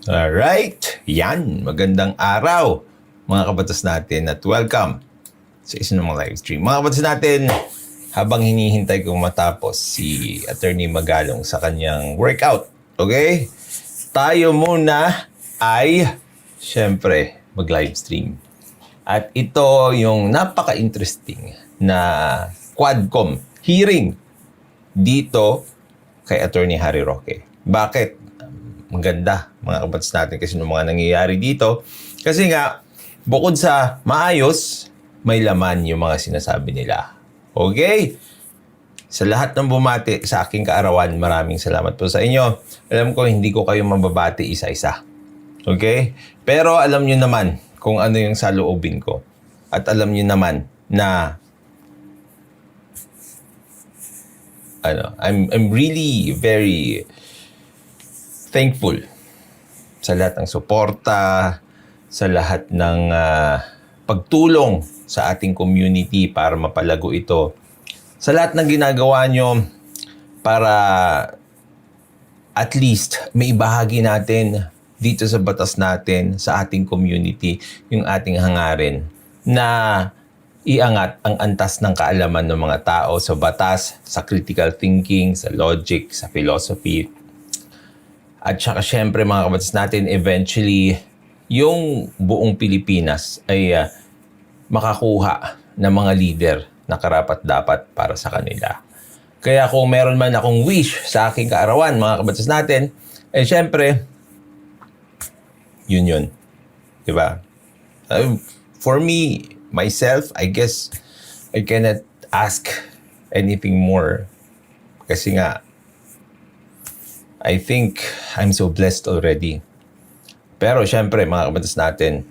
Alright, yan. Magandang araw, mga kabatas natin, at welcome sa isa ng mga live stream. Mga kabatas natin, habang hinihintay kong matapos si Atty. Magalong sa kanyang workout, okay? Tayo muna ay, syempre, mag-live stream. At ito yung napaka-interesting na Quadcom hearing dito kay Atty. Harry Roque. Bakit? Maganda, mga kabatas natin, kasi ng mga nangyayari dito. Kasi nga, bukod sa maayos, may laman yung mga sinasabi nila. Okay? Sa lahat ng bumati sa aking kaarawan, maraming salamat po sa inyo. Alam ko, hindi ko kayo mababati isa-isa. Okay? Pero alam nyo naman kung ano yung saloobin ko. At alam nyo naman na I'm really very thankful sa lahat ng suporta, sa lahat ng pagtulong sa ating community para mapalago ito. Sa lahat ng ginagawa nyo para at least may ibahagi natin dito sa batas natin, sa ating community, yung ating hangarin na iangat ang antas ng kaalaman ng mga tao sa batas, sa critical thinking, sa logic, sa philosophy. At saka syempre, mga kabatas natin, eventually, yung buong Pilipinas ay makakuha ng mga leader na karapat-dapat para sa kanila. Kaya kung meron man akong wish sa aking kaarawan, mga kabatas natin, syempre, yun. Diba? For me, myself, I guess, I cannot ask anything more. Kasi nga, I think I'm so blessed already. Pero syempre, mga kabatas natin,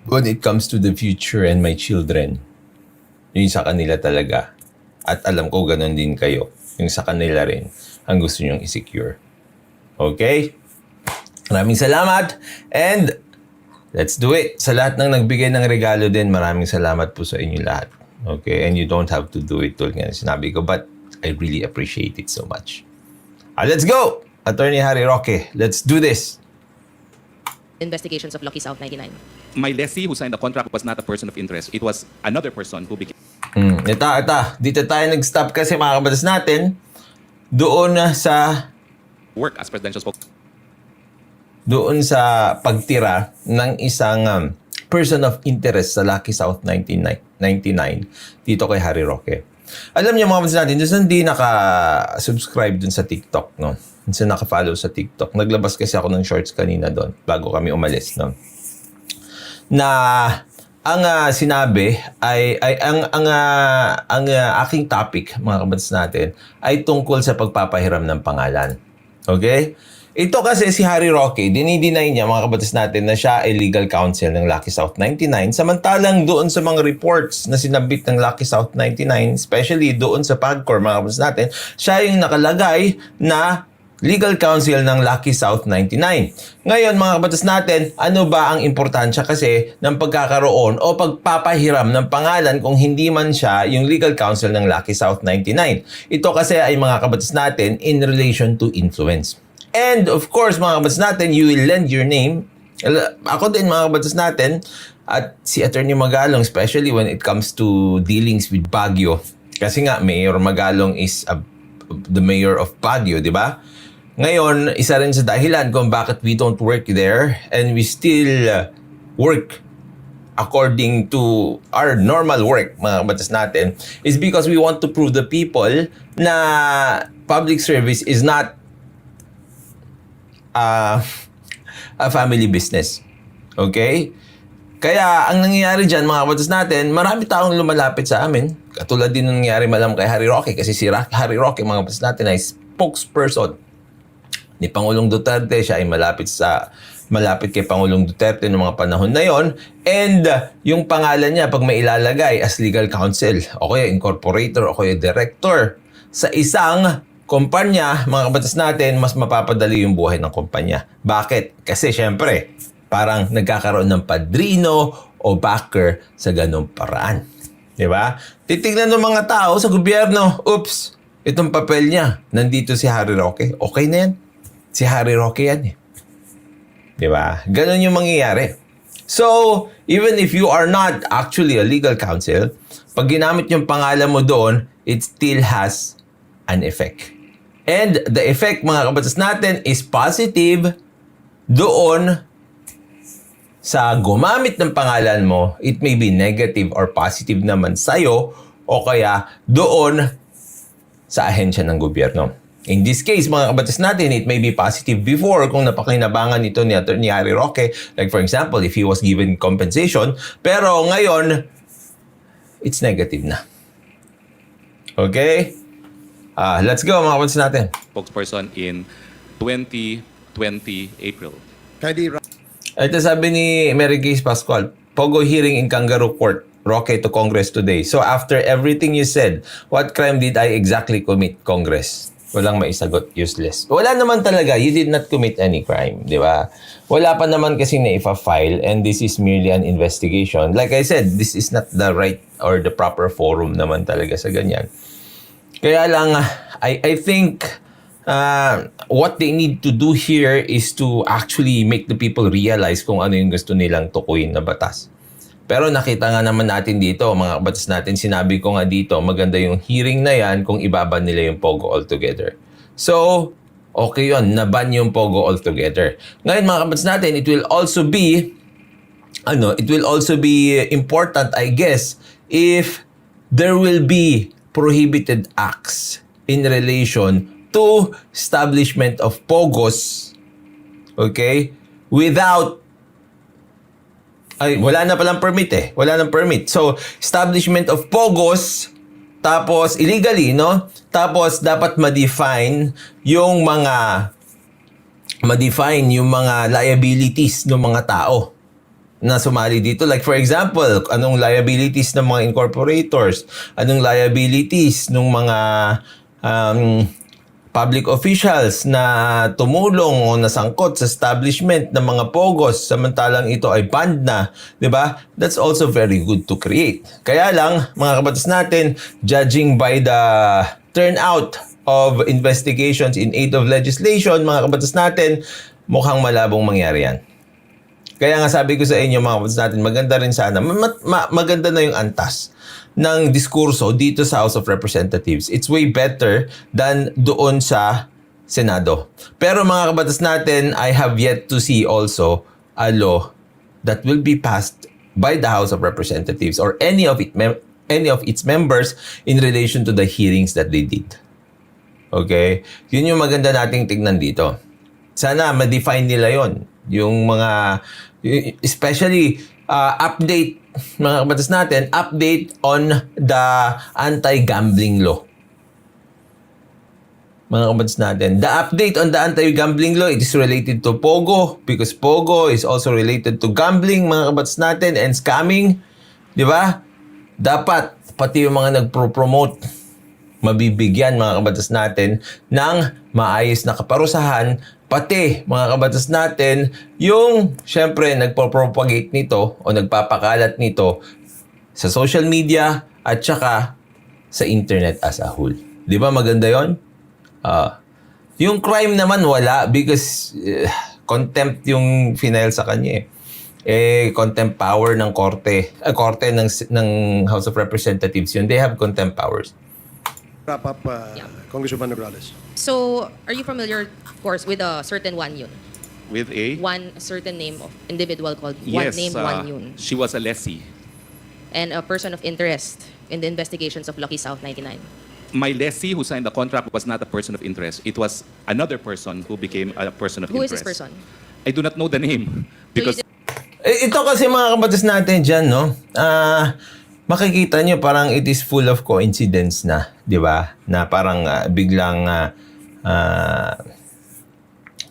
when it comes to the future and my children, yung sa kanila talaga. At alam ko, ganun din kayo. Yung sa kanila rin, ang gusto nyong i-secure. Okay? Maraming salamat. And let's do it. Sa lahat ng nagbigay ng regalo din, maraming salamat po sa inyo lahat. Okay? And you don't have to do it tulad nga sinabi ko, but I really appreciate it so much. Let's go! Atty. Harry Roque, let's do this! Investigations of Lucky South 99. My lessee who signed the contract was not a person of interest. It was another person who became... Ito. Dito tayo nag-stop kasi, mga kabatas natin, doon sa... work as presidential spokesman. Doon sa pagtira ng isang person of interest sa Lucky South 99 dito kay Harry Roque. Alam niyo, mga kabatas natin, doon sa hindi naka-subscribe doon sa TikTok, no? Doon sa naka-follow sa TikTok. Naglabas kasi ako ng shorts kanina doon bago kami umalis, no? Na ang sinabi ay ang aking topic, mga kabatas natin, ay tungkol sa pagpapahiram ng pangalan. Okay? Ito kasi si Harry Roque, dinideny niya, mga kabatas natin, na siya ay legal counsel ng Lucky South 99. Samantalang doon sa mga reports na sinabit ng Lucky South 99, especially doon sa PAGCOR, mga kabatas natin, siya yung nakalagay na legal counsel ng Lucky South 99. Ngayon, mga kabatas natin, ano ba ang importansya kasi ng pagkakaroon o pagpapahiram ng pangalan kung hindi man siya yung legal counsel ng Lucky South 99? Ito kasi ay, mga kabatas natin, in relation to influence. And of course, mga kabatas natin, you will lend your name. Ako din, mga kabatas natin, at si Atty. Magalong, especially when it comes to dealings with Baguio. Kasi nga, Mayor Magalong is the mayor of Baguio, di ba? Ngayon, isa rin sa dahilan kung bakit we don't work there and we still work according to our normal work, mga kabatas natin, is because we want to prove the people na public service is not a family business. Okay? Kaya, ang nangyayari dyan, mga kabatas natin, marami taong lumalapit sa amin. Katulad din ng nangyayari malam kay Harry Roque. Kasi si Harry Roque, mga kabatas natin, ay spokesperson ni Pangulong Duterte. Siya ay malapit kay Pangulong Duterte noong mga panahon na yon. And yung pangalan niya, pag may ilalagay as legal counsel, o kaya incorporator, o kaya director, sa isang kumpanya, mga kabatas natin, mas mapapadali yung buhay ng kumpanya. Bakit? Kasi syempre, parang nagkakaroon ng padrino o backer sa ganung paraan. Diba? Titignan ng mga tao sa gobyerno, oops, itong papel niya, nandito si Harry Roque. Okay na yan. Si Harry Roque yan eh. Di ba? Ganon yung mangyayari. So, even if you are not actually a legal counsel, pag ginamit yung pangalan mo doon, it still has an effect. And the effect, mga kabatas natin, is positive doon sa gumamit ng pangalan mo. It may be negative or positive naman sa'yo o kaya doon sa ahensya ng gobyerno. In this case, mga kabatas natin, it may be positive before kung napakinabangan ito ni Atty. Harry Roque. Like for example, if he was given compensation. Pero ngayon, it's negative na. Okay? Let's go, mga kabatas natin. spokesperson in 2020 April. Ito sabi ni Mary Grace Pascual, Pogo hearing in Kangaroo Court, Roque to Congress today. So after everything you said, what crime did I exactly commit, Congress? Walang maisagot, useless. Wala naman talaga, you did not commit any crime, di ba? Wala pa naman kasi na ipa-file and this is merely an investigation. Like I said, this is not the right or the proper forum naman talaga sa ganyan. Kaya lang, I think what they need to do here is to actually make the people realize kung ano yung gusto nilang tukuyin na batas. Pero nakita nga naman natin dito, mga kabatas natin, sinabi ko nga dito, maganda yung hearing na yan kung ibaban nila yung Pogo altogether. So, okay yun, naban yung Pogo altogether. Ngayon mga kabatas natin, it will also be important, I guess, if there will be prohibited acts in relation to establishment of Pogos, okay, without wala na palang permit eh. Wala nang permit. So, establishment of Pogos, tapos illegally, no? Tapos, dapat ma-define yung mga liabilities ng mga tao na sumali dito. Like, for example, anong liabilities ng mga incorporators? Anong liabilities ng mga public officials na tumulong o nasangkot sa establishment ng mga Pogos samantalang ito ay banned na, di ba? That's also very good to create. Kaya lang, mga kabatas natin, judging by the turnout of investigations in aid of legislation, mga kabatas natin, mukhang malabong mangyari yan. Kaya nga sabi ko sa inyo, mga kabatas natin, maganda rin sana, maganda na yung antas ng diskurso dito sa House of Representatives. It's way better than doon sa Senado. Pero mga kabatas natin, I have yet to see also a law that will be passed by the House of Representatives or any of its members in relation to the hearings that they did. Okay? Yun yung maganda nating tignan dito. Sana ma-define nila yon. Yung mga, especially update, mga kabatas natin, update on the anti-gambling law. Mga kabatas natin, the update on the anti-gambling law, it is related to Pogo because Pogo is also related to gambling, mga kabatas natin, and scamming. Di ba? Dapat, pati yung mga nagpro-promote, mabibigyan, mga kabatas natin, ng maayos na kaparusahan. Pati, mga kabatas natin, yung, syempre, nagpo-propagate nito o nagpapakalat nito sa social media at saka sa internet as a whole. Di ba maganda yon? Yung crime naman wala because contempt yung final sa kanya contempt power ng korte ng House of Representatives yun. They have contempt powers. Wrap up, Congressman Nograles. So, are you familiar, of course, with a certain Wan Yun? With a? One certain name of individual called Yes, Wan Yun. she was a lessee. And a person of interest in the investigations of Lucky South 99. My lessee who signed the contract was not a person of interest. It was another person who became a person of Who is interest. this person? I do not know the name because Ito kasi mga kabatas natin dyan, no? Makikita nyo parang it is full of coincidence na, di ba? Na parang biglang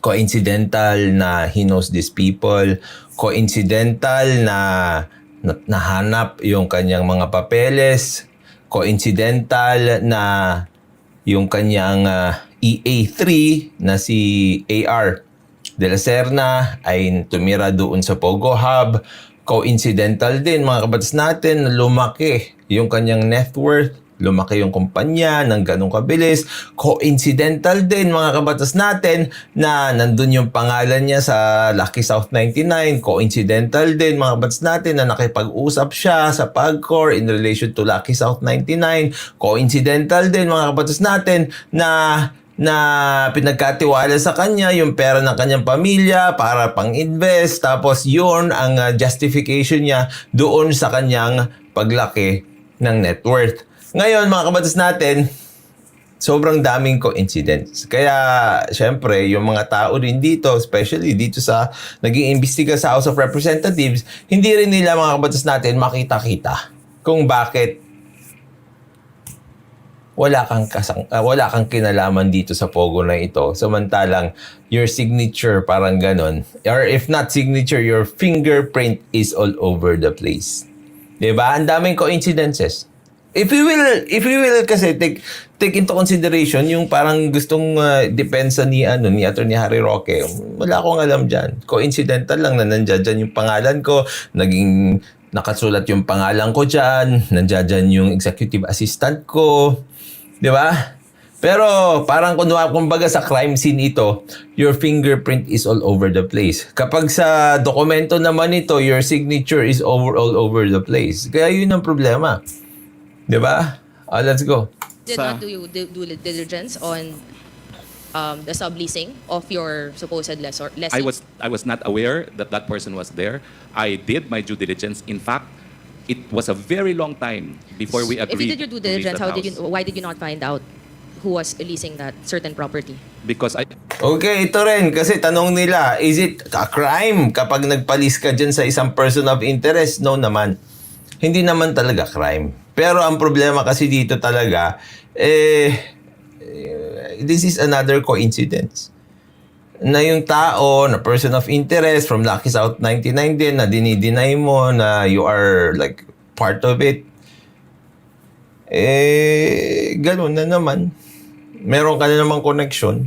coincidental na he knows these people, coincidental na nahanap yung kanyang mga papeles, coincidental na yung kanyang EA3 na si AR de la Serna ay tumira doon sa Pogo Hub. Coincidental din, mga kabatas natin, lumaki yung kanyang net worth lumaki yung kumpanya ng ganong kabilis. Coincidental din, mga kabatas natin, na nandun yung pangalan niya sa Lucky South 99. Coincidental din, mga kabatas natin, na nakipag-usap siya sa Pagcor in relation to Lucky South 99. Coincidental din, mga kabatas natin, na pinagkatiwala sa kanya yung pera ng kanyang pamilya para pang-invest. Tapos yun ang justification niya doon sa kanyang paglaki ng net worth. Ngayon, mga kabatas natin, sobrang daming coincidence. Kaya, syempre, yung mga tao rin dito, especially dito sa nag-iimbestiga sa House of Representatives, hindi rin nila, mga kabatas natin, makita-kita kung bakit wala kang kinalaman dito sa Pogo na ito. Samantalang, your signature, parang ganon. Or if not signature, your fingerprint is all over the place. Diba? Ang daming coincidences. If you will kasi take into consideration yung parang gustong depensa ni Atty. Harry Roque, wala akong alam diyan. Coincidental lang na nandiyan yung pangalan ko, naging nakasulat yung pangalan ko diyan, nandiyan yung executive assistant ko, 'di ba? Pero parang kumbaga sa crime scene ito, your fingerprint is all over the place. Kapag sa dokumento naman ito, your signature is all over the place. Kaya yun ang problema. 'Di ba? Let's go. Did not do you due diligence on the subleasing of your supposed lessee? I was not aware that that person was there. I did my due diligence. In fact, it was a very long time before we agreed. If you did your due to lease diligence, that house. why did you not find out who was leasing that certain property? Because I Okay, ito rin. Kasi tanong nila, is it a crime kapag nagpalis ka dyan sa isang person of interest? No naman. Hindi naman talaga crime. Pero ang problema kasi dito talaga, this is another coincidence. Na yung tao, na person of interest from Lucky South 99 din, na dinideny mo na you are like part of it. Ganun na naman. Meron ka na namang connection.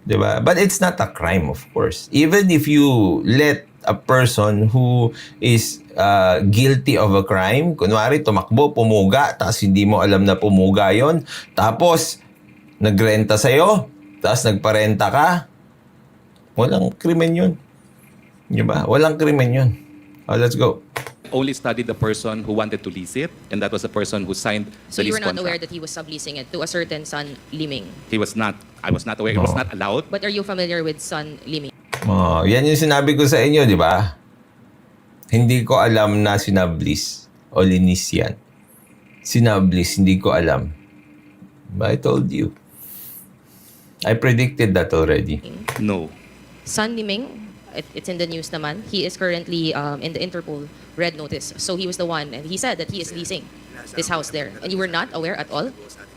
Diba? But it's not a crime, of course. Even if you let a person who is guilty of a crime, kunwari tumakbo, pumuga, tapos hindi mo alam na pumuga yon, tapos nagrenta sa'yo, tapos nagparenta ka, walang krimen yun. Diba? Walang krimen yun. Let's go. only studied the person who wanted to lease it, and that was the person who signed So the you lease were not aware contract. that he was subleasing it to a certain Sun Liming. He was not. I was not aware. It was No. not allowed. But are you familiar with Sun Liming? Yan yung sinabi ko sa inyo, di ba? Hindi ko alam na sinablis o linis yan. Sinablis, hindi ko alam. But I told you. I predicted that already. No. Sun Liming, it's in the news naman. He is currently in the Interpol red notice. So he was the one, and he said that he is leasing this house there. And you were not aware at all?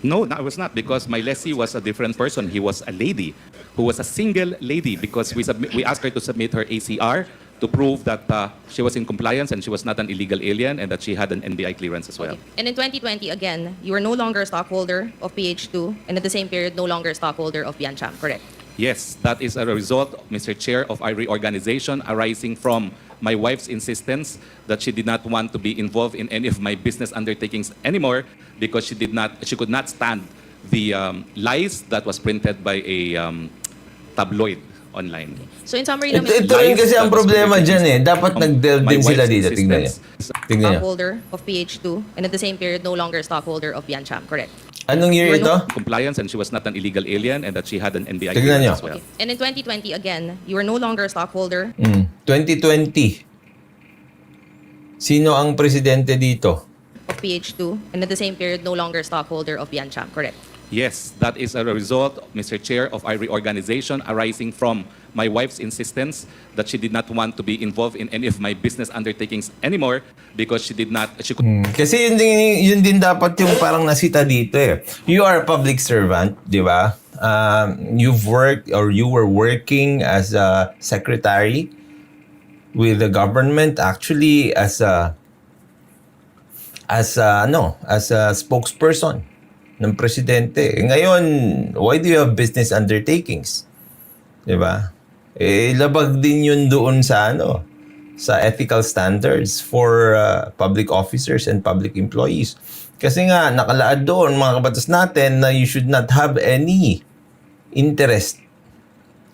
No, I was not, because my lessee was a different person. He was a lady who was a single lady, because we asked her to submit her ACR to prove that she was in compliance and she was not an illegal alien and that she had an NBI clearance as well. And in 2020, again, you were no longer a stockholder of PH2, and at the same period, no longer a stockholder of Biancham, correct? Yes, that is a result, Mr. Chair, of our reorganization arising from my wife's insistence that she did not want to be involved in any of my business undertakings anymore, because she could not stand the lies that was printed by a tabloid online. So in summary, Ito rin kasi ang problema dyan eh. Dapat nag-delve din sila dito. Tignan niyo. Tignan niyo. stockholder of PH2, and at the same period, no longer stockholder of Biancham, correct? Anong year ito? Compliance, and she was not an illegal alien and that she had an NBI Tignan niyo. clearance as well. And in 2020, again, you were no longer a stockholder 2020. Sino ang presidente dito? of PH2, and at the same period, no longer stockholder of Biancham, correct? Yes, that is a result, Mr. Chair, of our reorganization arising from my wife's insistence that she did not want to be involved in any of my business undertakings anymore, because she could Kasi yun din dapat yung parang nasita dito eh. You are a public servant, di ba? You've worked or you were working as a secretary with the government, actually as a spokesperson ng presidente. Ngayon, why do you have business undertakings? 'Di ba? Labag din yun doon sa sa ethical standards for public officers and public employees. Kasi nga, nakalaad doon, mga kabatas natin, na you should not have any interest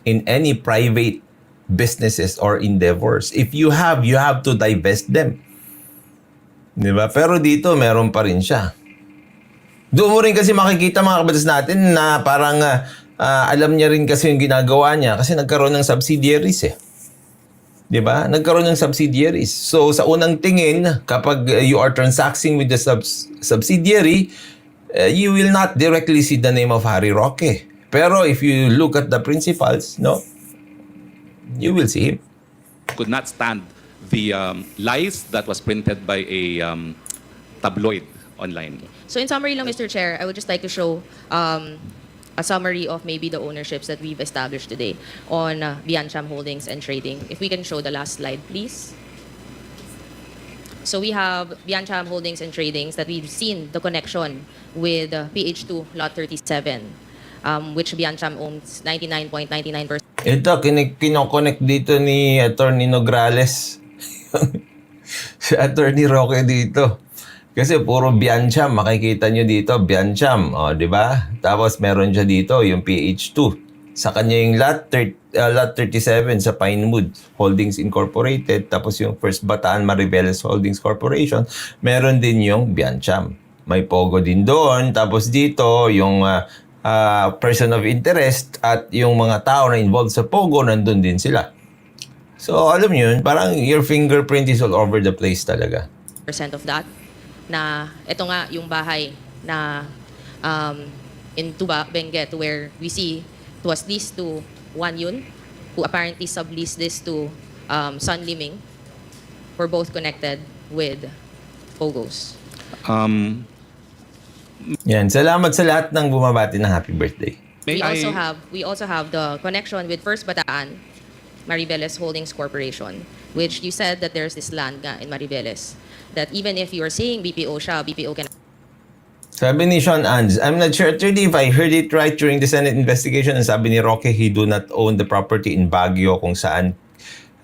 in any private businesses or endeavors. If you have to divest them. Di ba? Pero dito, meron pa rin siya. Doon mo rin kasi makikita, mga kabatas natin, na parang alam niya rin kasi yung ginagawa niya kasi nagkaroon ng subsidiaries eh. Di ba? Nagkaroon ng subsidiaries. So, sa unang tingin, kapag you are transacting with the subsidiary, you will not directly see the name of Harry Roque. Pero if you look at the principals, no, you will see him. Could not stand the lies that was printed by a tabloid online. So in summary lang, Mr. Chair, I would just like to show a summary of maybe the ownerships that we've established today on Biancham Holdings and Trading. If we can show the last slide, please. So we have Biancham Holdings and Tradings that we've seen the connection with PH2 Lot 37, which Biancham owns 99.99%. Ito, kinoconnect dito ni Atty. Nograles. Si Atty. Roque dito. Kasi puro Biancham, makikita nyo dito, Biancham, di ba? Tapos meron siya dito, yung PH2. Sa kanya yung lot 37 sa Pinewood Holdings Incorporated. Tapos yung First Bataan Maribeles Holdings Corporation, meron din yung Biancham. May Pogo din doon. Tapos dito, yung person of interest at yung mga tao na involved sa Pogo, nandun din sila. So, alam nyo yun, parang your fingerprint is all over the place talaga. Percent of that, na ito nga yung bahay na in Tuba, Benguet, where we see it was leased to Wan Yun, who apparently subleased this to Sun Liming, were both connected with Pogos. Yan, salamat sa lahat ng bumabati ng happy birthday. May We also have the connection with First Bataan Maribeles Holdings Corporation, which you said that there's this land nga in Maribeles, that even if you are saying BPO siya, BPO can... Sabi ni Sean Anz, I'm not sure actually if I heard it right during the Senate investigation, and sabi ni Roque, he do not own the property in Baguio kung saan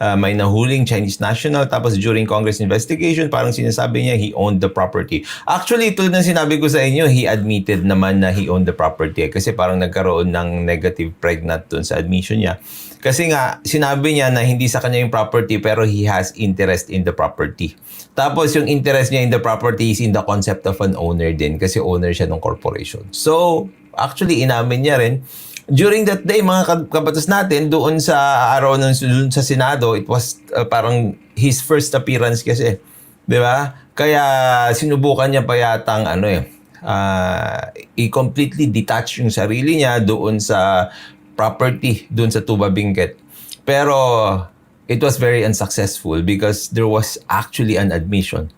may nahuling Chinese national. Tapos during Congress investigation, parang sinasabi niya he owned the property. Actually, tulad ng sinabi ko sa inyo, he admitted naman na he owned the property kasi parang nagkaroon ng negative pregnant dun sa admission niya. Kasi nga, sinabi niya na hindi sa kanya yung property pero he has interest in the property. Tapos yung interest niya in the property is in the concept of an owner din kasi owner siya ng corporation. So, actually, inamin niya rin. During that day, mga kabatas natin, doon sa araw doon sa Senado, it was parang his first appearance kasi. Di ba? Kaya sinubukan niya pa yatang i-completely detach yung sarili niya doon sa property, doon sa Tuba Benguet. Pero it was very unsuccessful because there was actually an admission.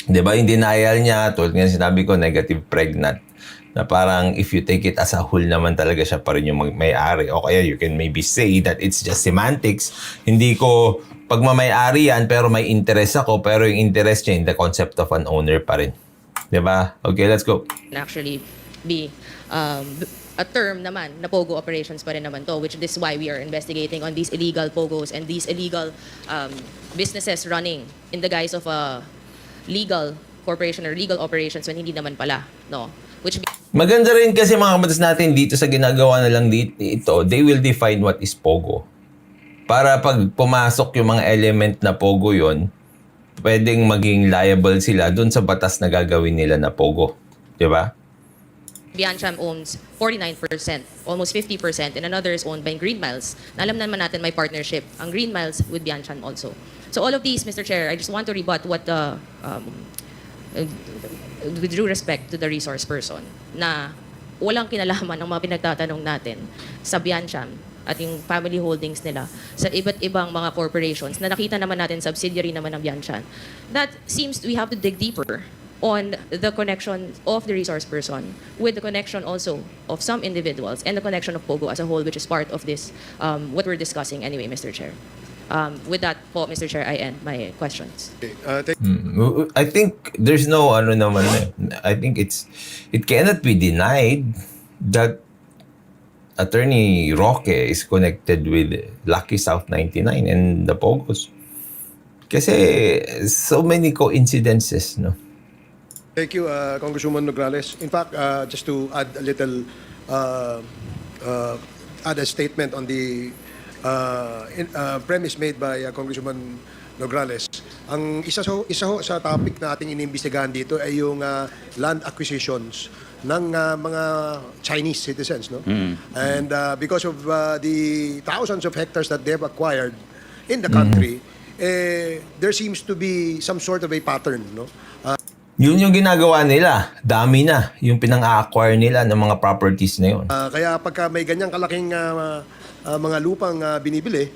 Di ba? Yung denial niya, tulad nga sinabi ko, negative pregnant. Na parang if you take it as a whole naman talaga siya pa rin yung may-ari. O kaya you can maybe say that it's just semantics. Hindi ko pagmamay-ari yan pero may interest ako, pero yung interest niya in the concept of an owner pa rin. Diba? Okay, let's go. actually be a term naman na Pogo operations pa rin naman to, which is why we are investigating on these illegal Pogos and these illegal businesses running in the guise of a legal corporation or legal operations when hindi naman pala, no? Which Maganda rin kasi mga kabatas natin dito sa ginagawa na lang dito, they will define what is Pogo. Para pag pumasok yung mga element na Pogo yon, pwedeng maging liable sila dun sa batas na gagawin nila na Pogo. Diba? Biancham owns 49%, almost 50%, and another is owned by Green Miles. Na alam naman natin may partnership ang Green Miles with Biancham also. So all of these, Mr. Chair, I just want to rebut what with due respect to the resource person, na walang kinalaman ng mga pinagtatanong natin sa Biancham at yung family holdings nila sa iba't ibang mga corporations na nakita naman natin subsidiary naman ng Biancham. That seems we have to dig deeper on the connection of the resource person with the connection also of some individuals and the connection of Pogo as a whole, which is part of this, what we're discussing anyway, Mr. Chair. With that po, Mr. Chair, I end my questions. I think there's no I think it cannot be denied that Attorney Roque is connected with Lucky South 99 and the Pogos. Kasi so many coincidences, no? Thank you, Congresswoman Nograles. In fact, just to add a little, add a statement on the premise made by Congresswoman Nograles. Ang isa sa topic na ating inimbestigahan dito ay yung land acquisitions ng mga Chinese citizens, no? And because of the thousands of hectares that they've acquired in the country, there seems to be some sort of a pattern, no? Yun yung ginagawa nila. Dami na yung pinang-acquire nila ng mga properties na yun. Kaya pagka may ganyang kalaking mga lupang binibili,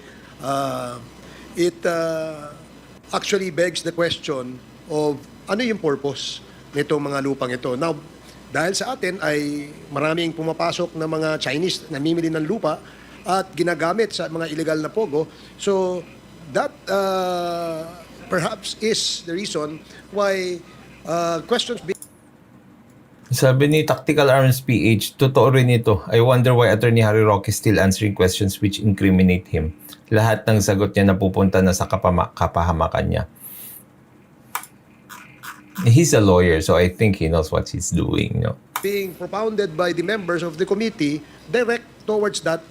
it actually begs the question of ano yung purpose nitong mga lupang ito. Now, dahil sa atin ay maraming pumapasok na mga Chinese na namimili ng lupa at ginagamit sa mga illegal na pogo. So, that perhaps is the reason why questions Sabi ni Tactical Arms PH, totoo rin ito. I wonder why Attorney Harry Roque is still answering questions which incriminate him. Lahat ng sagot niya napupunta na sa kapahamakan niya. He's a lawyer, so I think he knows what he's doing. No? being propounded by the members of the committee direct towards that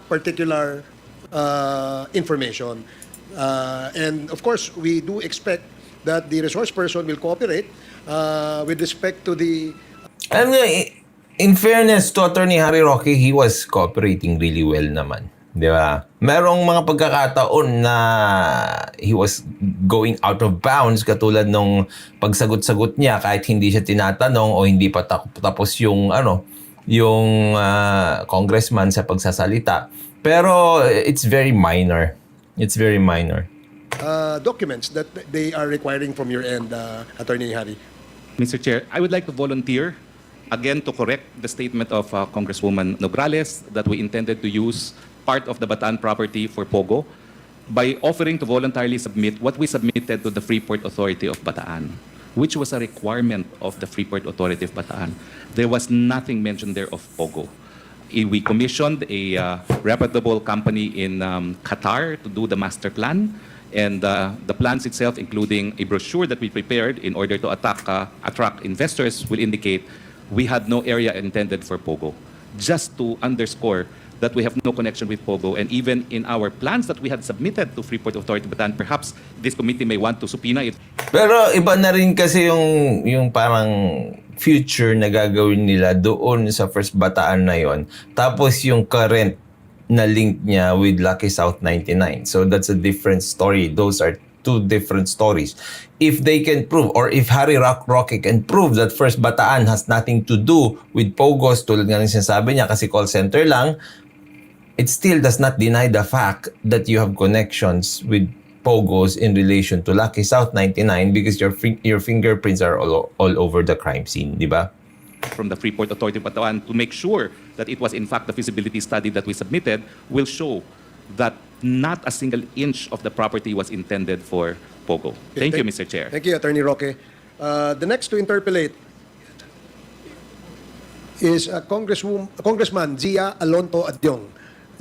particular information. And of course, we do expect that the resource person will cooperate with respect to the... Alam niyo, in fairness to Attorney Harry Roque, he was cooperating really well naman. Di ba? Merong mga pagkakataon na he was going out of bounds katulad nung pagsagot-sagot niya kahit hindi siya tinatanong o hindi pa tapos yung congressman sa pagsasalita. Pero it's very minor. It's very minor. documents that they are requiring from your end, Attorney Harry. Mr. Chair, I would like to volunteer again to correct the statement of Congresswoman Nograles that we intended to use part of the Bataan property for Pogo by offering to voluntarily submit what we submitted to the Freeport Authority of Bataan, which was a requirement of the Freeport Authority of Bataan. There was nothing mentioned there of Pogo. We commissioned a reputable company in Qatar to do the master plan, and the plans itself, including a brochure that we prepared in order to attract investors, will indicate we had no area intended for Pogo. Just to underscore that we have no connection with Pogo, and even in our plans that we had submitted to Freeport Authority Bataan, perhaps this committee may want to subpoena it. Pero iba na rin kasi yung parang future na gagawin nila doon sa First Bataan na yon. Tapos yung current na link niya with Lucky South 99. So that's a different story. Those are two different stories. If they can prove, or if Harry Roque can prove that First Bataan has nothing to do with Pogos, tulad nga ng sinasabi niya kasi call center lang, it still does not deny the fact that you have connections with Pogos in relation to Lucky South 99 because your fingerprints are all over the crime scene, di ba? From the Freeport Authority of Bataan to make sure that it was in fact the feasibility study that we submitted will show that not a single inch of the property was intended for Pogo. Thank you, Mr. Chair. Thank you, Attorney Roque. The next to interpellate is Congressman Zia Alonto Adyong.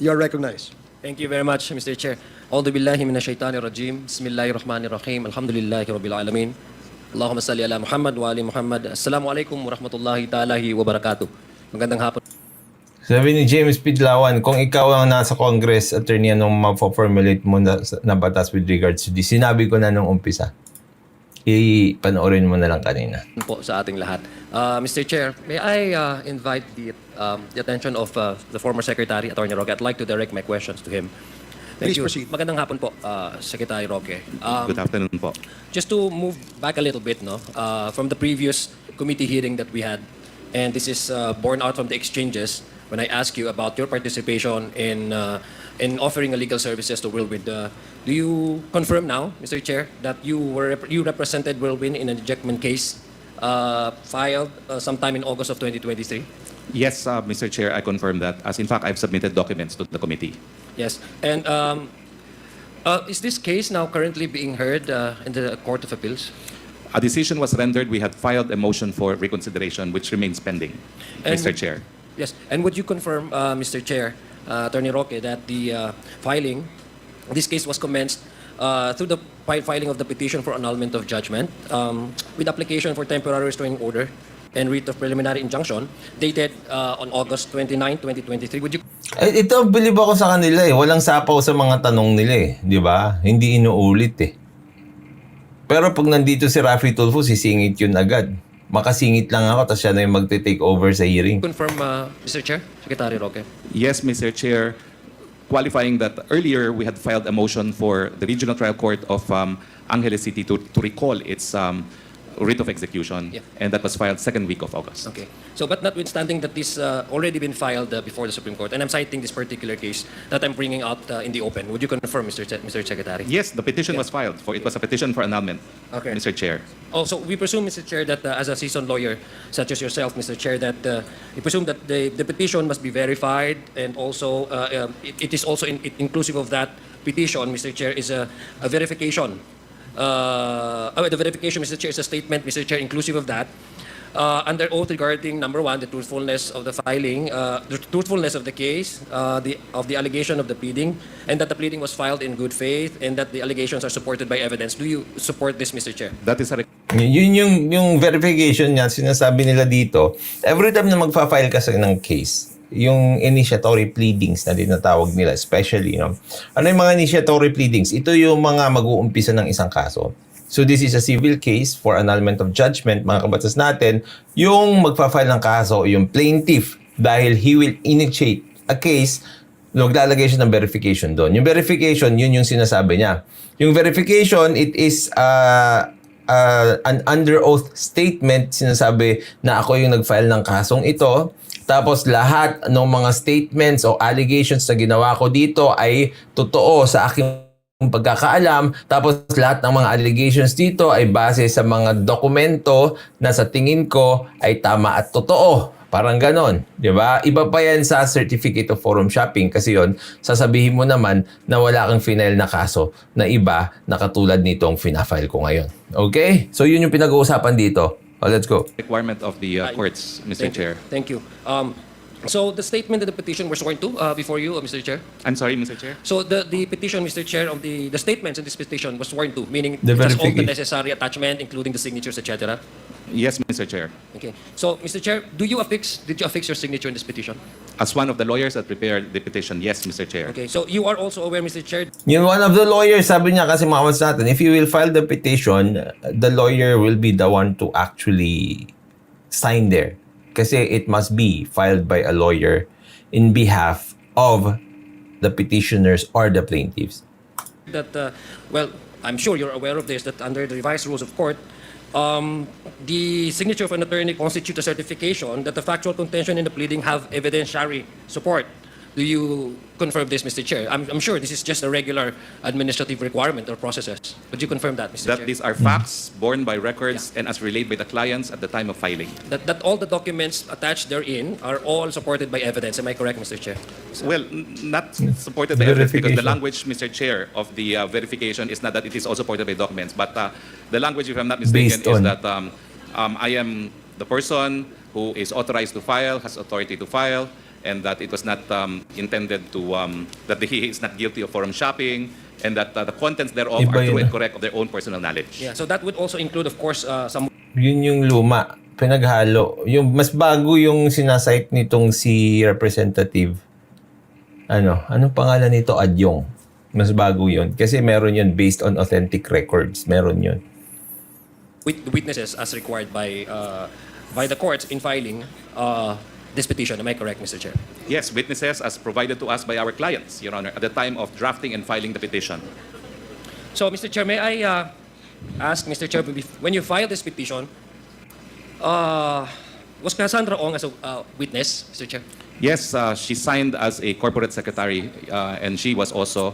You are recognized. Thank you very much, Mr. Chair. A'udhu billahi minash shaitanir rajim. Bismillahirrahmanirrahim. Alhamdulillahi rabbil alamin. Allahumma salli ala Muhammad wa ali Muhammad. Assalamualaikum warahmatullahi ta'ala wa barakatuh. Magandang hapon. Sabi ni James Pidlawan, kung ikaw ang nasa Congress, attorney, anong ma-formulate mo na batas with regards to this? Sinabi ko na nung umpisa. Panoorin mo na lang kanina. Po sa ating lahat. Mr. Chair, may I invite the attention of the former Secretary, Atty. Roque. I'd like to direct my questions to him. Thank Please you. proceed. Magandang hapon po, Secretary Roque. Good afternoon po. Just to move back a little bit, from the previous committee hearing that we had, and this is born out from the exchanges when I asked you about your participation in offering legal services to Whirlwind. Do you confirm now, Mr. Chair, that you represented Whirlwind in an ejectment case filed sometime in August of 2023? Yes, Mr. Chair, I confirm that. As in fact, I've submitted documents to the committee. Yes. And is this case now currently being heard in the Court of Appeals? A decision was rendered. We had filed a motion for reconsideration, which remains pending, Mr. Chair. Yes. And would you confirm, Mr. Chair, Attorney Roque, that the filing, this case was commenced through the filing of the petition for annulment of judgment with application for temporary restraining order and writ of preliminary injunction dated on August 29, 2023. Would you Ito, bilib ako sa kanila eh. Walang sapaw sa mga tanong nila eh. Di ba? Hindi inuulit eh. Pero pag nandito si Raffy Tulfo, sisingit yun agad. Makasingit lang ako, tapos siya na yung magte-take over sa hearing. confirm, Mr. Chair, Secretary Roque? Yes, Mr. Chair. Qualifying that earlier we had filed a motion for the Regional Trial Court of Angeles City to recall its writ of execution, Yeah. and that was filed second week of August. Okay. So, but notwithstanding that this already been filed before the Supreme Court, and I'm citing this particular case that I'm bringing out in the open, would you confirm, Mr. Secretary? Yes, the petition was filed. It was a petition for annulment, Okay. Mr. Chair. Also, we presume, Mr. Chair, that as a seasoned lawyer, such as yourself, Mr. Chair, that we presume that the petition must be verified, and also it is also inclusive of that petition, Mr. Chair, is a verification. The verification, Mr. Chair, is a statement, Mr. Chair, inclusive of that. Under oath regarding number one, the truthfulness of the filing, the truthfulness of the case, of the allegation of the pleading, and that the pleading was filed in good faith, and that the allegations are supported by evidence. Do you support this, Mr. Chair? That is a Yun yung verification niya, sinasabi nila dito, every time na magfa-file ka ng case, yung initiatory pleadings na dinatawag nila, especially, no? Ano yung mga initiatory pleadings? Ito yung mga mag-uumpisa ng isang kaso. So this is a civil case for annulment of judgment, mga kabatas natin, yung magfa-file ng kaso, yung plaintiff, dahil he will initiate a case, maglalagay siya ng verification doon. Yung verification, yun yung sinasabi niya. Yung verification, it is an under oath statement, sinasabi na ako yung nag-file ng kasong ito. Tapos lahat ng mga statements o allegations na ginawa ko dito ay totoo sa aking pagkakaalam. Tapos lahat ng mga allegations dito ay base sa mga dokumento na sa tingin ko ay tama at totoo. Parang ganon, di ba? Iba pa yan sa Certificate of Forum Shopping kasi yon sasabihin mo naman na wala kang final na kaso na iba na katulad nitong fina-file ko ngayon. Okay? So yun yung pinag-uusapan dito. Oh, let's go. requirement of the courts, Mr. Chair. Thank you. So the statement and the petition were sworn to before you, Mr. Chair? I'm sorry, Mr. Chair. So the petition, Mr. Chair, of the statements in this petition was sworn to, meaning The it has all the verification. necessary attachment, including the signatures, etc. Yes, Mr. Chair. Okay. So, Mr. Chair, did you affix your signature in this petition? As one of the lawyers that prepared the petition, yes, Mr. Chair. Okay. So you are also aware, Mr. Chair, Yung one of the lawyers, sabi niya kasi mga kabatas natin, if you will file the petition, the lawyer will be the one to actually sign there. Kasi it must be filed by a lawyer in behalf of the petitioners or the plaintiffs. that, well, I'm sure you're aware of this, that under the revised rules of court, the signature of an attorney constitutes a certification that the factual contention in the pleading have evidentiary support. Do you confirm this, Mr. Chair? I'm sure this is just a regular administrative requirement or processes. Would you confirm that, Mr. That Chair? these are facts borne by records and as relayed by the clients at the time of filing. That all the documents attached therein are all supported by evidence. Am I correct, Mr. Chair? Well, not supported by evidence because the Verification. language, Mr. Chair, of the verification is not that it is all supported by documents, but the language, if I'm not mistaken, Based is on. that I am the person who is authorized to file, has authority to file, and that it was not intended to, that he is not guilty of forum shopping, and that the contents thereof Iba are true yun, and ah. correct of their own personal knowledge. Yeah. So that would also include, of course, some Yun yung luma, pinaghalo. Yung mas bago yung sinasite nitong si Representative, anong pangalan nito? Adyong. Mas bago yun. Kasi meron yun based on authentic records. Meron yun. witnesses as required by the courts in filing this petition. Am I correct, Mr. Chair? Yes, witnesses as provided to us by our clients, Your Honor, at the time of drafting and filing the petition. So, Mr. Chair, may I ask, Mr. Chair, when you filed this petition, was Cassandra Ong as a witness, Mr. Chair? Yes, she signed as a corporate secretary, and she also,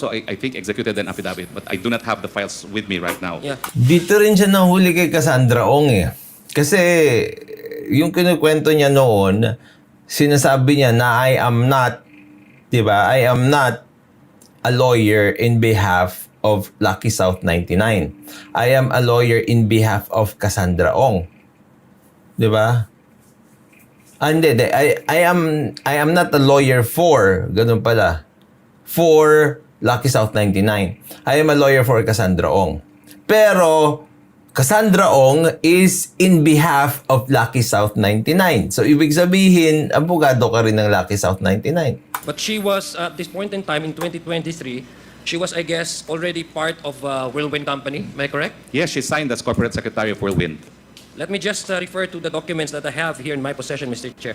I think, executed an affidavit, but I do not have the files with me right now. Yeah. Dito rin siya nahuli kay Cassandra Ong eh. Kasi yung kinukwento niya noon, sinasabi niya na I am not, di ba? I am not a lawyer in behalf of Lucky South 99. I am a lawyer in behalf of Cassandra Ong. Di ba? I am not a lawyer for, ganun pala, for Lucky South 99. I am a lawyer for Cassandra Ong. Pero Cassandra Ong is in behalf of Lucky South 99. So, ibig sabihin, abogado ka rin ng Lucky South 99. But she was, at this point in time, in 2023, she was, I guess, already part of Whirlwind Company. Am I correct? Yes, she signed as corporate secretary of Whirlwind. Let me just refer to the documents that I have here in my possession, Mr. Chair.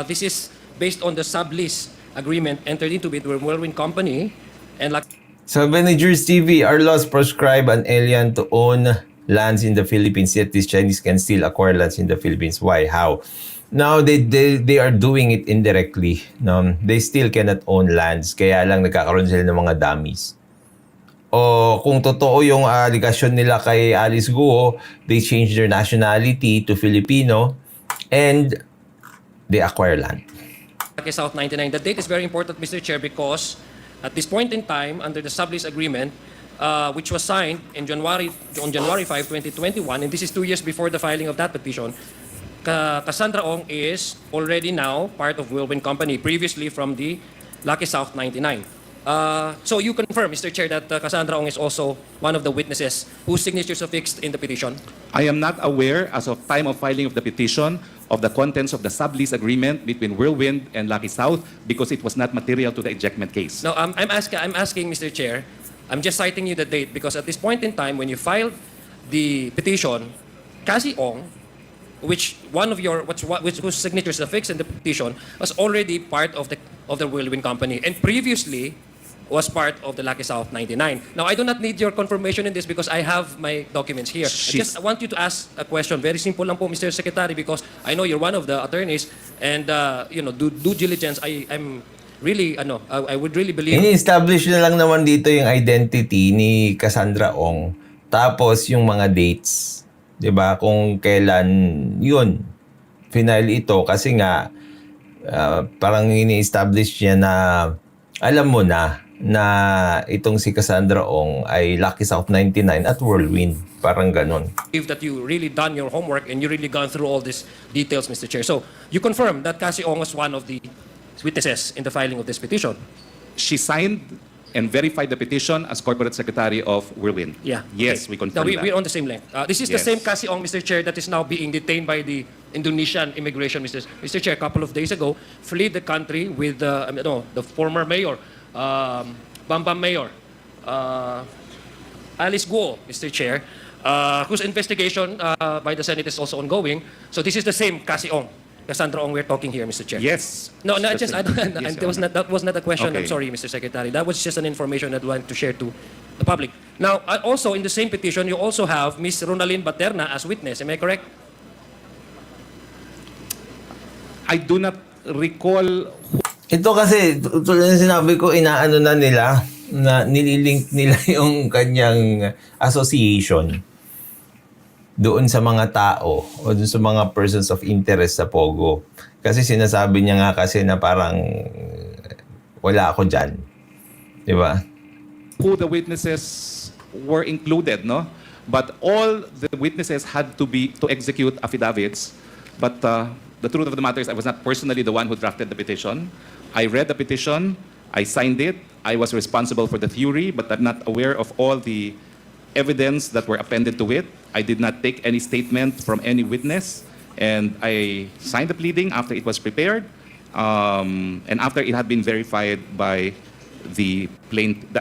This is based on the sublease agreement entered into with Whirlwind Company and Sabi ni Jules TV, our laws prescribe an alien to own lands in the Philippines, yet these Chinese can still acquire lands in the Philippines. Why? How? Now, they are doing it indirectly. No? They still cannot own lands. Kaya lang nagkakaroon sila ng mga dummies. O kung totoo yung allegation nila kay Alice Guo, they changed their nationality to Filipino and they acquire land. South 99. The date is very important, Mr. Chair, because at this point in time, under the sublease agreement, which was signed on January 5, 2021, and this is 2 years before the filing of that petition, Cassandra Ong is already now part of Whirlwind Company, previously from the Lucky South 99. So you confirm, Mr. Chair, that Cassandra Ong is also one of the witnesses whose signatures are fixed in the petition? I am not aware, as of time of filing of the petition, of the contents of the sublease agreement between Whirlwind and Lucky South because it was not material to the ejectment case. No, I'm asking, Mr. Chair, I'm just citing you the date because at this point in time, when you filed the petition, Cassie Ong, which whose signatures are fixed in the petition, was already part of the Whirlwind Company and previously was part of the Lucky South 99. Now, I do not need your confirmation in this because I have my documents here. I want you to ask a question. Very simple lang po, Mr. Secretary, because I know you're one of the attorneys and, due diligence, I'm really, I would really believe... Ini-establish na lang naman dito yung identity ni Cassandra Ong. Tapos yung mga dates. 'Di ba? Kung kailan yun. Final ito. Kasi nga, parang ini-establish niya na alam mo na itong si Cassandra Ong ay Lucky South 99 at Whirlwind. Parang ganon. If that you really done your homework and you really gone through all these details, Mr. Chair. So, you confirm that Cassie Ong was one of the witnesses in the filing of this petition? She signed and verified the petition as corporate secretary of Whirlwind. Yeah. Yes, okay. we confirm that. We're on the same length. This is the Yes. same Cassie Ong, Mr. Chair, that is now being detained by the Indonesian immigration, Mr. Chair, a couple of days ago, fled the country with the former mayor, Bambam Mayor, Alice Guo, Mr. Chair, whose investigation by the Senate is also ongoing. So this is the same Cassie Ong, Cassandra Ong we're talking here, Mr. Chair. Yes. No, not That's just. it. Yes, That was not a question. I'm Okay. sorry, Mr. Secretary. That was just an information that I wanted to share to the public. Now, also in the same petition, you also have Miss Ronaldine Baterna as witness. Am I correct? I do not recall Ito kasi, tulad ng sinabi ko, inaano na nila, na nililink nila yung kanyang association doon sa mga tao o doon sa mga persons of interest sa Pogo. Kasi sinasabi niya nga kasi na parang wala ako dyan. Di ba? who the witnesses were included, no? But all the witnesses had to execute affidavits. But the truth of the matter is I was not personally the one who drafted the petition. I read the petition, I signed it, I was responsible for the theory, but I'm not aware of all the evidence that were appended to it. I did not take any statement from any witness, and I signed the pleading after it was prepared, and after it had been verified by the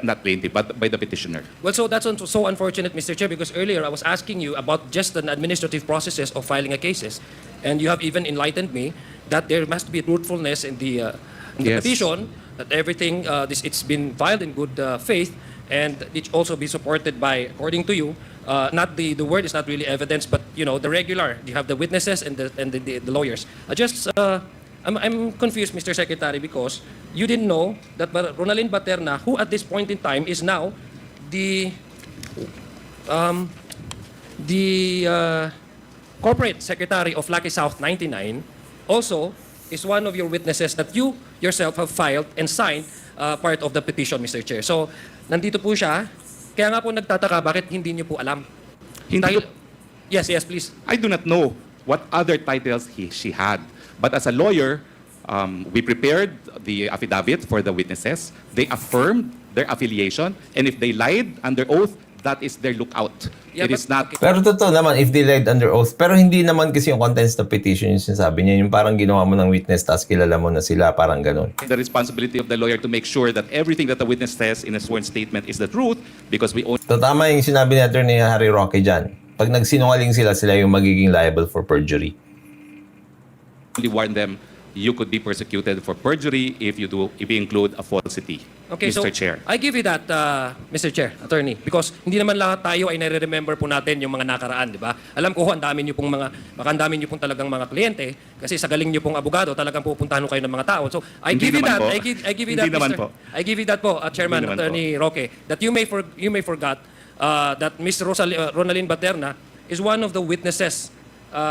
not plaintiff, but by the petitioner. Well, so that's so unfortunate, Mr. Chair, because earlier I was asking you about just the administrative processes of filing a cases, and you have even enlightened me that there must be truthfulness in the Yes. petition, that everything it's been filed in good faith, and it also be supported by, according to you, not the word is not really evidence, but the regular. You have the witnesses and the lawyers. I'm confused, Mr. Secretary, because you didn't know that Ronaldine Baterna, who at this point in time is now the corporate secretary of Lucky South 99, also is one of your witnesses that you yourself have filed and signed part of the petition, Mr. Chair. So, nandito po siya. Kaya nga po nagtataka, bakit hindi niyo po alam? Hindi ko- Yes, please. I do not know what other titles she had. But as a lawyer, We prepared the affidavit for the witnesses. They affirmed their affiliation, and if they lied under oath, that is their lookout. Yeah, It is not. Pero totoo naman, if they lied under oath, pero hindi naman kasi yung contents ng petition yung sinasabi niya, yung parang ginawa mo ng witness, tapos kilala mo na sila, parang ganun. The responsibility of the lawyer to make sure that everything that the witness says in a sworn statement is the truth, because we So tama yung sinabi ni Atty. Harry Roque dyan. Pag nagsinungaling sila, sila yung magiging liable for perjury. only warn them you could be persecuted for perjury if you include a falsity. Okay, Mr. so Chair. I give you that, Mr. Chair, Attorney, because hindi naman lahat tayo ay nare-remember po natin yung mga nakaraan, di ba? Alam ko, ang dami niyo pong baka ang dami niyo pong talagang mga kliyente, kasi sa galing niyo pong abogado, talagang pupuntahan kayo ng mga tao. So, I Hindi give you naman that, po. I give you that, Hindi naman Mr. po. I give you that po, Chairman, Hindi naman Attorney Roque, that you may forgot that Ms. Ronalyn Baterna is one of the witnesses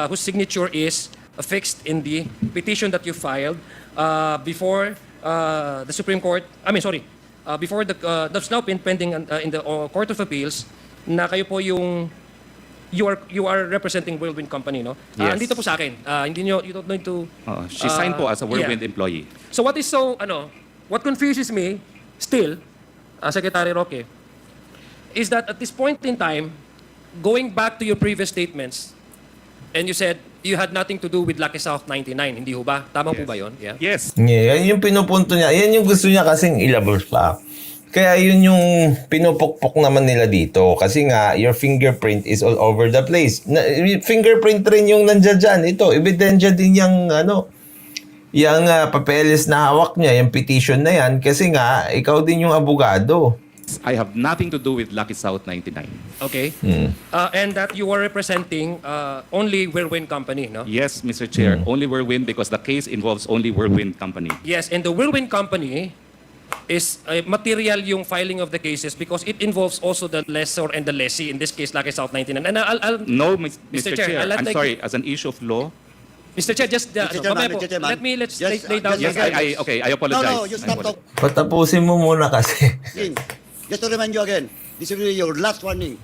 whose signature is affixed in the petition that you filed before the Supreme Court, before that's now been pending in the Court of Appeals, na kayo po yung you are representing Whirlwind Company, no? Yes. Andito po sa akin. You don't need to She signed po as a Whirlwind employee. So what confuses me still, Secretary Roque, is that at this point in time, going back to your previous statements, and you said you had nothing to do with Lucky South 99, hindi ho ba? Tama po ba yun? Yeah. Yes. Yeah, yan yung pinupunto niya. Yan yung gusto niya kasing ilabas pa. Kaya yun yung pinupukpok naman nila dito. Kasi nga, your fingerprint is all over the place. Fingerprint rin yung nandiyan dyan. Ito, ebidensya din yung yung papeles na hawak niya, yung petition na yan. Kasi nga, ikaw din yung abogado. I have nothing to do with Lucky South 99. Okay. And that you are representing only Whirlwind Company, no? Yes, Mr. Chair. Only Whirlwind because the case involves only Whirlwind Company. Yes, and the Whirlwind Company is material yung filing of the cases because it involves also the lessor and the lessee, in this case, Lucky South 99. And No, Mr. Chair, Chair. I'd I'm like- sorry. As an issue of law. Mr. Chair, just mamaya po, Mr. Chairman. let's Yes, lay down. yes, Yes, okay. I apologize. No, you I stop apologize. talk. Patapusin mo muna kasi. King, just to remind you again, this will be your last warning.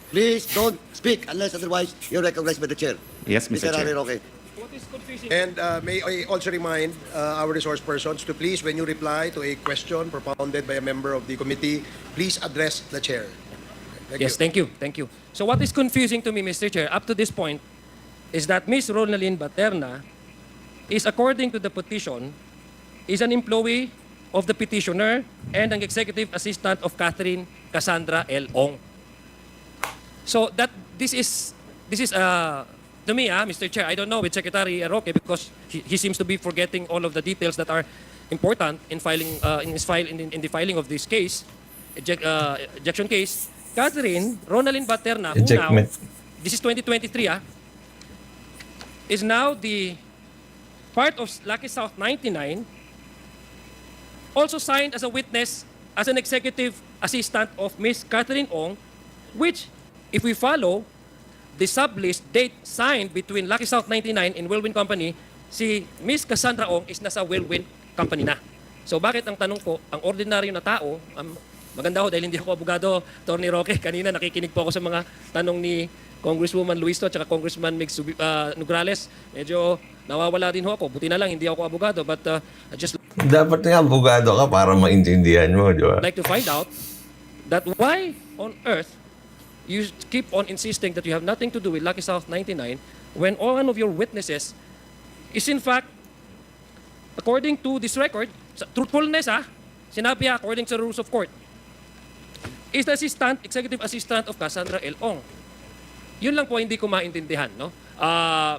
Please don't speak unless otherwise you're recognized by the chair. Yes, Mr. Harry Chair. Roque. What is confusing? And may I also remind our resource persons to please, when you reply to a question propounded by a member of the committee, please address the chair. Thank Yes, you. thank you. So what is confusing to me, Mr. Chair, up to this point, is that Ms. Ronalyn Baterna is, according to the petition, is an employee of the petitioner and an executive assistant of Catherine Cassandra L. Ong. So that this is to me, Mr. Chair, I don't know with Secretary Roque because he seems to be forgetting all of the details that are important in filing in the filing of this case, ejection case. Catherine Ronalyn Baterna, who now, Ejectment. this is 2023, is now the part of Lucky South 99, also signed as a witness as an executive assistant of Miss Catherine Ong, which, if we follow the sublist date signed between Lucky South 99 and Whirlwind Company, si Miss Cassandra Ong is nasa Whirlwind Company na. So bakit ang tanong ko, ang ordinaryo na tao, maganda ho dahil hindi ako abogado, Atty. Roque, kanina nakikinig po ako sa mga tanong ni Congresswoman Louise at Congressman Nograles. Medyo nawawala din ho ako. Buti na lang, hindi ako abogado. But I just Dapat nga abogado ka para maintindihan mo, di ba? like to find out that why on earth you keep on insisting that you have nothing to do with Lucky South 99 when one of your witnesses is in fact, according to this record, truthfulness sinabi according to the rules of court, is the executive assistant of Cassandra L. Ong. Yun lang po hindi ko maintindihan, no?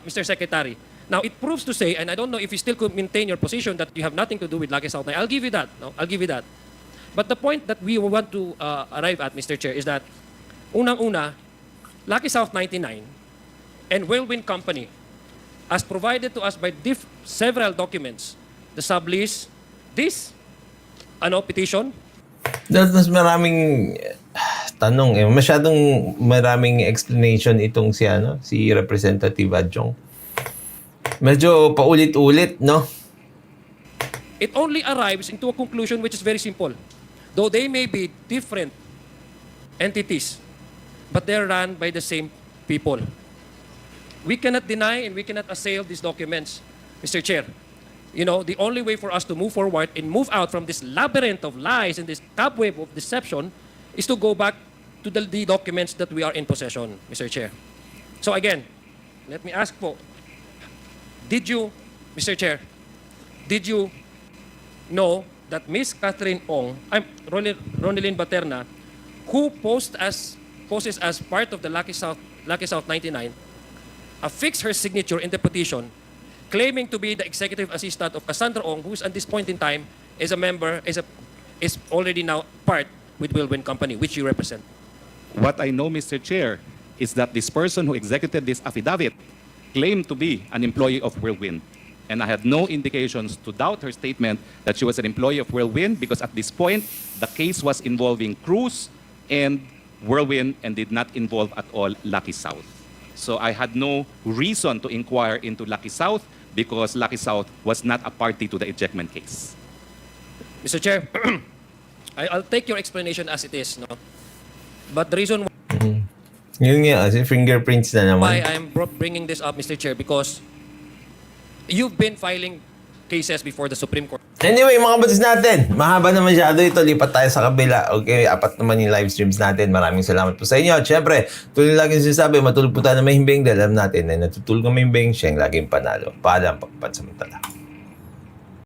Mr. Secretary. Now, it proves to say, and I don't know if you still could maintain your position that you have nothing to do with Lucky South 99. I'll give you that, no? I'll give you that. But the point that we want to arrive at, Mr. Chair, is that unang-una, Lucky South 99 and Whirlwind Company, as provided to us by several documents, the sublease, this petition, Dapat mas maraming tanong eh. Masyadong maraming explanation itong si Representative Adjong. Medyo paulit-ulit, no? it only arrives into a conclusion which is very simple. Though they may be different entities, but they're run by the same people. We cannot deny and we cannot assail these documents, Mr. Chair. you know, the only way for us to move forward and move out from this labyrinth of lies and this cobweb of deception is to go back to the documents that we are in possession, Mr. Chair. So again, let me ask po, did you, Mr. Chair, did you know that Miss Catherine Ong, Ronelyn Baterna, who poses as part of the Lucky South 99, affixed her signature in the petition, claiming to be the executive assistant of Cassandra Ong, who is at this point in time is a member, is already now part with Whirlwind Company, which you represent. What I know, Mr. Chair, is that this person who executed this affidavit claimed to be an employee of Whirlwind. And I had no indications to doubt her statement that she was an employee of Whirlwind because at this point, the case was involving Cruz and Whirlwind and did not involve at all Lucky South. So I had no reason to inquire into Lucky South because Lucky South was not a party to the ejectment case. Mr. Chair, I'll take your explanation as it is, no? But the reason Yun nga, kasi fingerprints na why naman. I'm bringing this up, Mr. Chair, because you've been filing cases before the Supreme Court. Anyway, mga batas natin, mahaba na masyado ito. Lipat tayo sa kabila. Okay, 4 naman yung live streams natin. Maraming salamat po sa inyo. At syempre, tuloy lagi sinasabi, matulog po tayo na may himbing. Dahil alam natin na natutulog ang may himbing, siya yung laging panalo. Paalam, pansamantala.